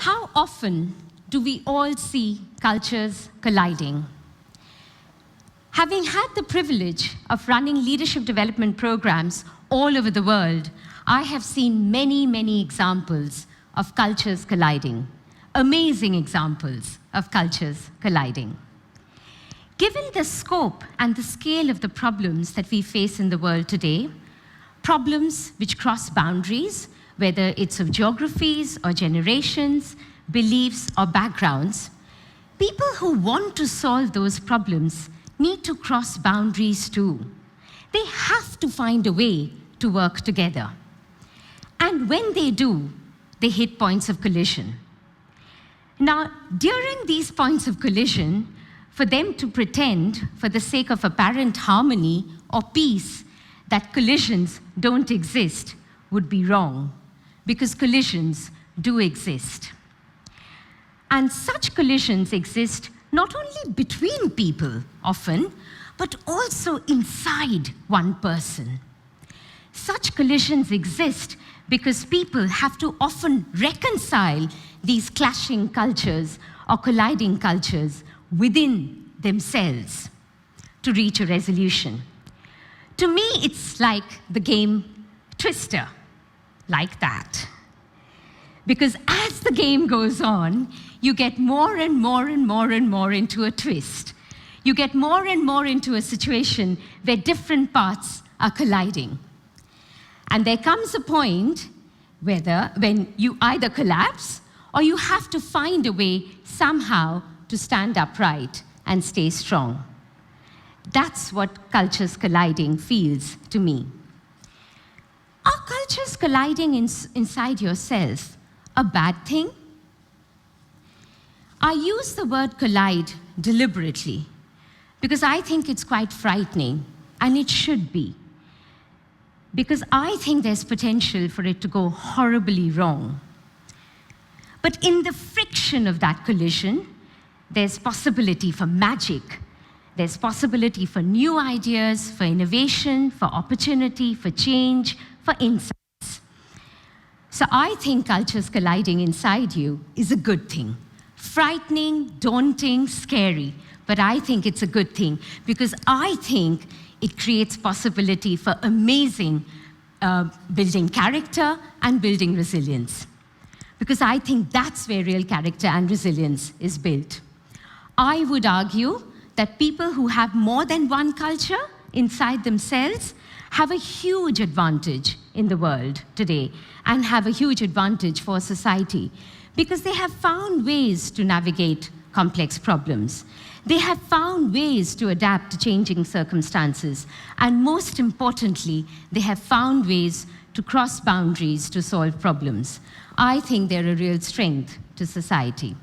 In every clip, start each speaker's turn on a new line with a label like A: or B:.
A: How often do we all see cultures colliding? Having had the privilege of running leadership development programs all over the world, I have seen many, many examples of cultures colliding. Amazing examples of cultures colliding. Given the scope and the scale of the problems that we face in the world today, problems which cross boundaries, whether it's of geographies or generations, beliefs or backgrounds, people who want to solve those problems need to cross boundaries too. They have to find a way to work together. And when they do, they hit points of collision. Now, during these points of collision, for them to pretend, for the sake of apparent harmony or peace, that collisions don't exist would be wrong, because collisions do exist. And such collisions exist not only between people, often, but also inside one person. Such collisions exist because people have to often reconcile these clashing cultures or colliding cultures within themselves to reach a resolution. To me, it's like the game Twister, like that. Because as the game goes on, you get more and more and more and more into a twist. You get more and more into a situation where different parts are colliding. And there comes a point when you either collapse or you have to find a way somehow to stand upright and stay strong. That's what cultures colliding feels to me. Are cultures colliding inside yourself a bad thing? I use the word collide deliberately because I think it's quite frightening, and it should be. Because I think there's potential for it to go horribly wrong. But in the friction of that collision, there's possibility for magic. There's possibility for new ideas, for innovation, for opportunity, for change, for insights. So I think cultures colliding inside you is a good thing. Frightening, daunting, scary, but I think it's a good thing because I think it creates possibility for amazing building character and building resilience. Because I think that's where real character and resilience is built. I would argue that people who have more than one culture inside themselves have a huge advantage in the world today and have a huge advantage for society because they have found ways to navigate complex problems. They have found ways to adapt to changing circumstances. And most importantly, they have found ways to cross boundaries to solve problems. I think they're a real strength to society.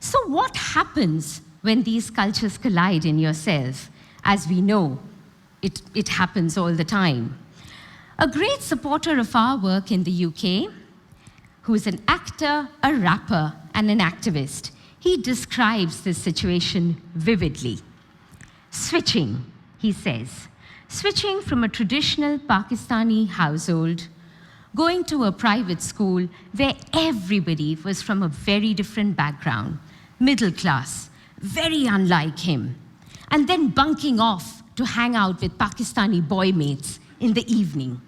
A: So what happens when these cultures collide in yourself? As we know, it happens all the time. A great supporter of our work in the UK, who is an actor, a rapper, and an activist, he describes this situation vividly. Switching, he says. Switching from a traditional Pakistani household, going to a private school where everybody was from a very different background, middle class, very unlike him, and then bunking off to hang out with Pakistani boy mates in the evening.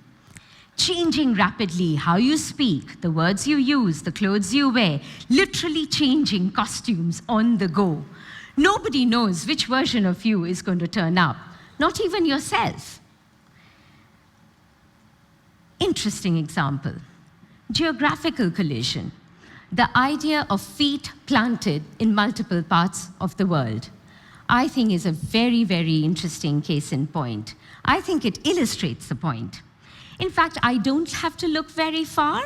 A: Changing rapidly how you speak, the words you use, the clothes you wear, literally changing costumes on the go. Nobody knows which version of you is going to turn up, not even yourself. Interesting example. Geographical collision. The idea of feet planted in multiple parts of the world, I think is a very, very interesting case in point. I think it illustrates the point. In fact, I don't have to look very far.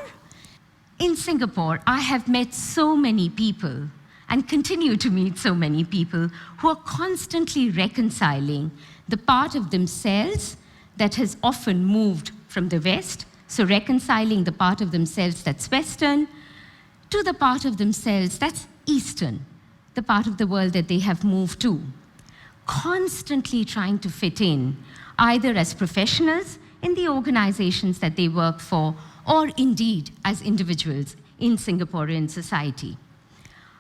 A: In Singapore, I have met so many people and continue to meet so many people who are constantly reconciling the part of themselves that has often moved from the West, so reconciling the part of themselves that's Western, to the part of themselves that's Eastern, the part of the world that they have moved to. Constantly trying to fit in, either as professionals in the organizations that they work for, or indeed as individuals in Singaporean society.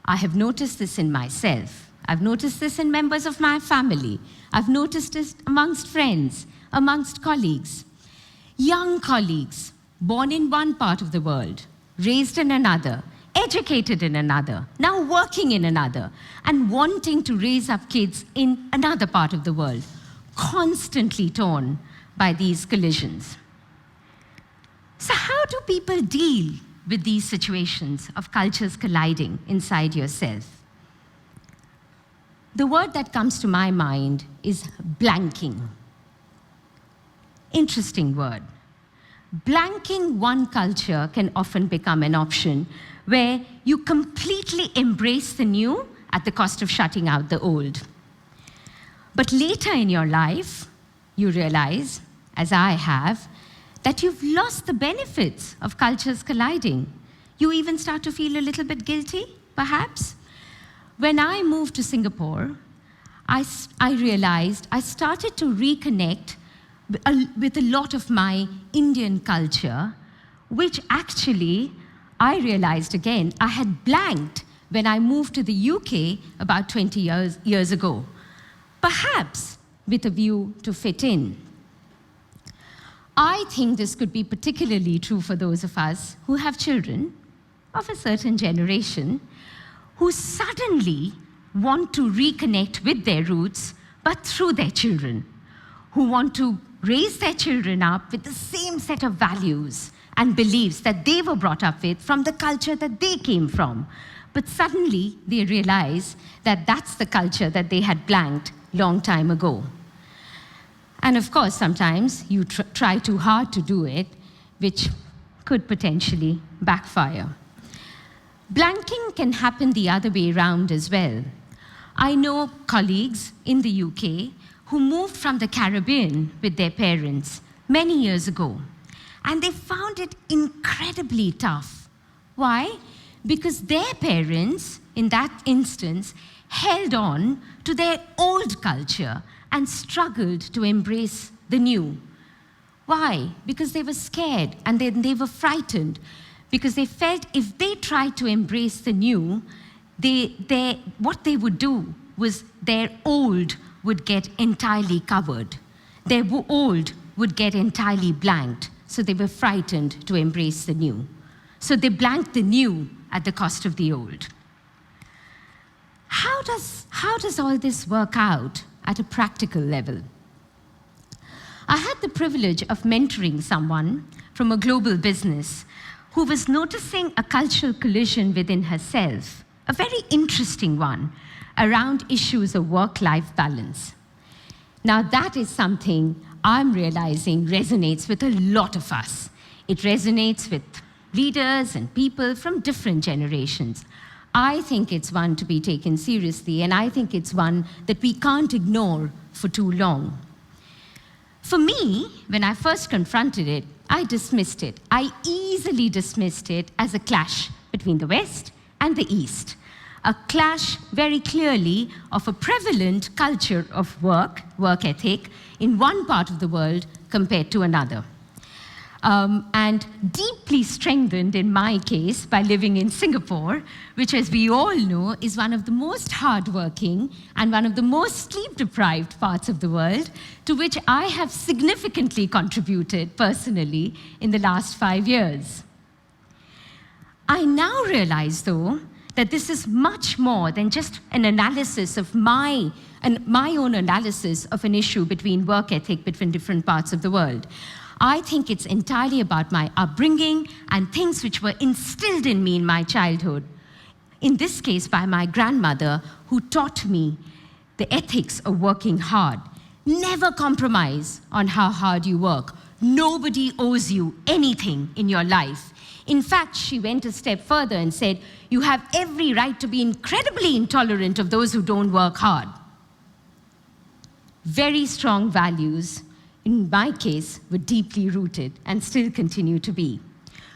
A: I have noticed this in myself. I've noticed this in members of my family. I've noticed this amongst friends, amongst colleagues. Young colleagues, born in one part of the world, raised in another, educated in another, now working in another, and wanting to raise up kids in another part of the world, constantly torn by these collisions. So how do people deal with these situations of cultures colliding inside yourself? The word that comes to my mind is blanking. Interesting word. Blanking one culture can often become an option where you completely embrace the new at the cost of shutting out the old. But later in your life, you realize, as I have, that you've lost the benefits of cultures colliding. You even start to feel a little bit guilty, perhaps. When I moved to Singapore, I realized I started to reconnect with a lot of my Indian culture, which actually, I realized again, I had blanked when I moved to the UK about 20 years ago, perhaps with a view to fit in. I think this could be particularly true for those of us who have children of a certain generation who suddenly want to reconnect with their roots, but through their children, who want to raise their children up with the same set of values and beliefs that they were brought up with from the culture that they came from. But suddenly they realize that that's the culture that they had blanked long time ago. And of course, sometimes you try too hard to do it, which could potentially backfire. Blanking can happen the other way around as well. I know colleagues in the UK who moved from the Caribbean with their parents many years ago, and they found it incredibly tough. Why? Because their parents, in that instance, held on to their old culture and struggled to embrace the new. Why? Because they were scared and then they were frightened, because they felt if they tried to embrace the new, what they would do was their old would get entirely covered. Their old would get entirely blanked, so they were frightened to embrace the new. So they blanked the new at the cost of the old. How does all this work out at a practical level? I had the privilege of mentoring someone from a global business who was noticing a cultural collision within herself, a very interesting one, around issues of work-life balance. Now that is something I'm realizing resonates with a lot of us. It resonates with leaders and people from different generations. I think it's one to be taken seriously, and I think it's one that we can't ignore for too long. For me, when I first confronted it, I dismissed it. I easily dismissed it as a clash between the West and the East. A clash very clearly of a prevalent culture of work ethic in one part of the world compared to another. And deeply strengthened in my case by living in Singapore, which, as we all know, is one of the most hardworking and one of the most sleep-deprived parts of the world, to which I have significantly contributed personally in the last 5 years. I now realize, though, that this is much more than just an analysis of my own analysis of an issue between work ethic between different parts of the world. I think it's entirely about my upbringing and things which were instilled in me in my childhood. In this case, by my grandmother, who taught me the ethics of working hard. Never compromise on how hard you work. Nobody owes you anything in your life. In fact, she went a step further and said, you have every right to be incredibly intolerant of those who don't work hard. Very strong values, in my case, were deeply rooted and still continue to be.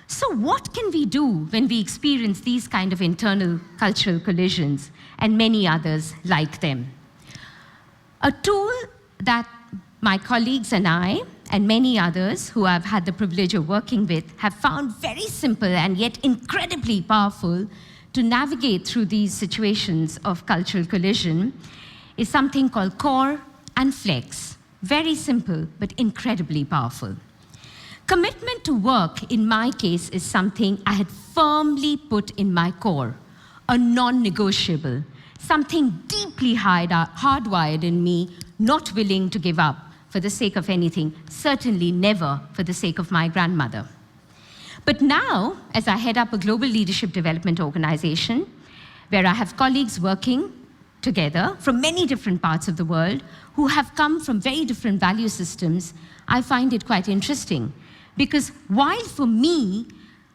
A: So what can we do when we experience these kind of internal cultural collisions and many others like them? A tool that my colleagues and I, and many others who I've had the privilege of working with have found very simple and yet incredibly powerful to navigate through these situations of cultural collision is something called core and flex. Very simple, but incredibly powerful. Commitment to work, in my case, is something I had firmly put in my core, a non-negotiable, something deeply hardwired in me, not willing to give up for the sake of anything, certainly never for the sake of my grandmother. But now, as I head up a global leadership development organization, where I have colleagues working together from many different parts of the world who have come from very different value systems, I find it quite interesting. Because while for me,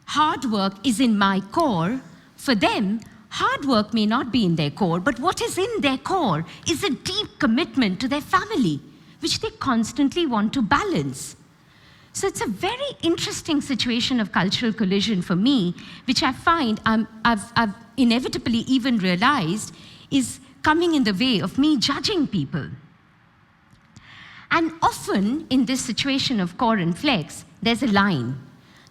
A: hard work is in my core, for them, hard work may not be in their core, but what is in their core is a deep commitment to their family, which they constantly want to balance. So it's a very interesting situation of cultural collision for me, which I find I've inevitably even realized is coming in the way of me judging people. And often in this situation of core and flex, there's a line.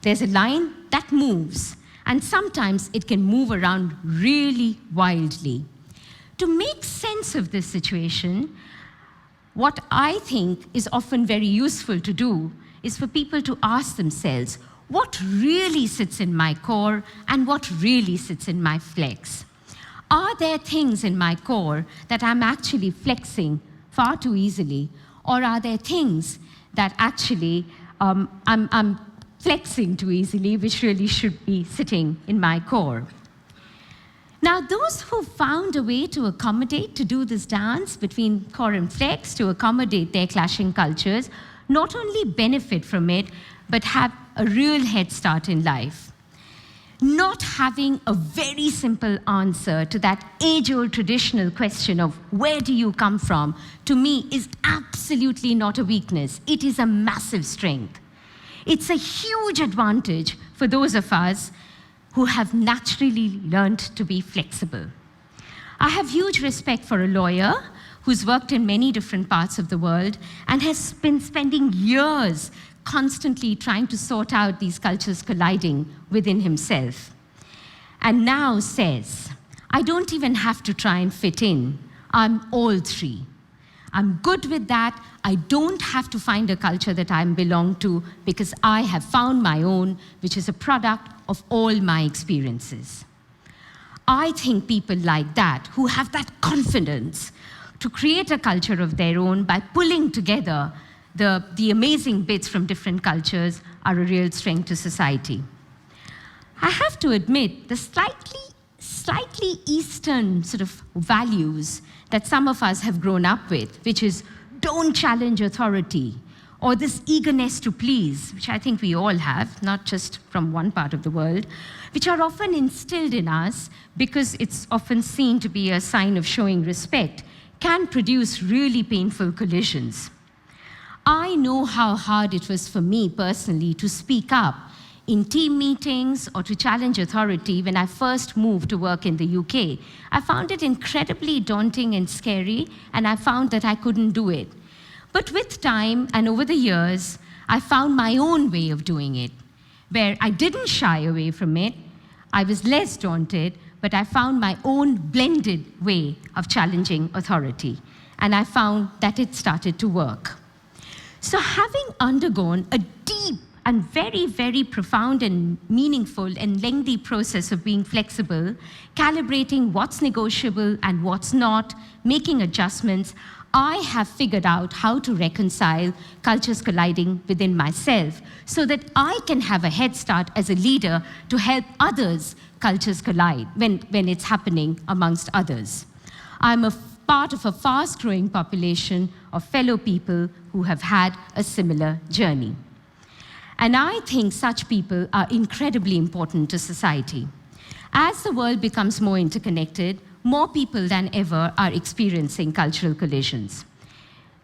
A: There's a line that moves, and sometimes it can move around really wildly. To make sense of this situation, what I think is often very useful to do is for people to ask themselves, what really sits in my core and what really sits in my flex? Are there things in my core that I'm actually flexing far too easily, or are there things that actually I'm flexing too easily, which really should be sitting in my core? Now, those who found a way to accommodate, to do this dance between core and flex, to accommodate their clashing cultures, not only benefit from it, but have a real head start in life. Not having a very simple answer to that age-old traditional question of where do you come from, to me is absolutely not a weakness. It is a massive strength. It's a huge advantage for those of us who have naturally learned to be flexible. I have huge respect for a lawyer who's worked in many different parts of the world and has been spending years constantly trying to sort out these cultures colliding within himself. And now says, I don't even have to try and fit in. I'm all three. I'm good with that. I don't have to find a culture that I belong to because I have found my own, which is a product of all my experiences. I think people like that, who have that confidence to create a culture of their own by pulling together the amazing bits from different cultures, are a real strength to society. I have to admit, the slightly Eastern sort of values that some of us have grown up with, which is don't challenge authority, or this eagerness to please, which I think we all have, not just from one part of the world, which are often instilled in us because it's often seen to be a sign of showing respect, can produce really painful collisions. I know how hard it was for me personally to speak up in team meetings or to challenge authority when I first moved to work in the UK. I found it incredibly daunting and scary, and I found that I couldn't do it. But with time and over the years, I found my own way of doing it, where I didn't shy away from it. I was less daunted, but I found my own blended way of challenging authority, and I found that it started to work. So having undergone a deep and very, very profound and meaningful and lengthy process of being flexible, calibrating what's negotiable and what's not, making adjustments, I have figured out how to reconcile cultures colliding within myself so that I can have a head start as a leader to help others cultures collide when it's happening amongst others. I'm a part of a fast-growing population of fellow people who have had a similar journey. And I think such people are incredibly important to society. As the world becomes more interconnected, more people than ever are experiencing cultural collisions.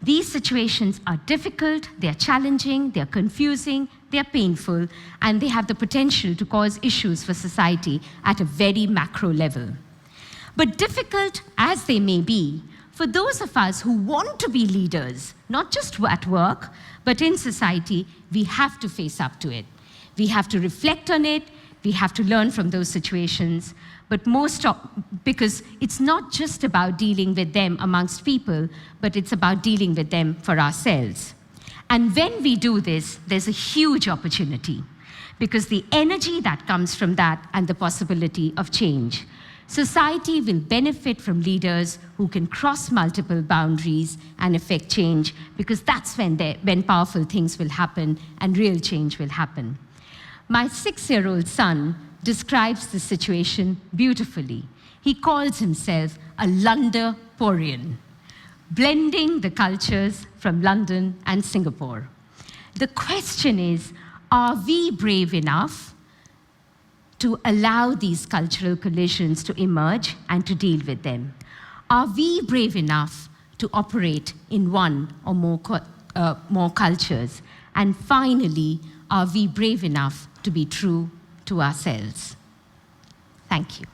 A: These situations are difficult, they're challenging, they're confusing, they're painful, and they have the potential to cause issues for society at a very macro level. But difficult as they may be, for those of us who want to be leaders, not just at work, But in society, we have to face up to it. We have to reflect on it. We have to learn from those situations. But because it's not just about dealing with them amongst people, but it's about dealing with them for ourselves. And when we do this, there's a huge opportunity, because the energy that comes from that and the possibility of change. Society will benefit from leaders who can cross multiple boundaries and effect change, because that's when powerful things will happen and real change will happen. My 6-year-old son describes the situation beautifully. He calls himself a Londonporian, blending the cultures from London and Singapore. The question is, are we brave enough to allow these cultural collisions to emerge and to deal with them? Are we brave enough to operate in one or more cultures? And finally, are we brave enough to be true to ourselves? Thank you.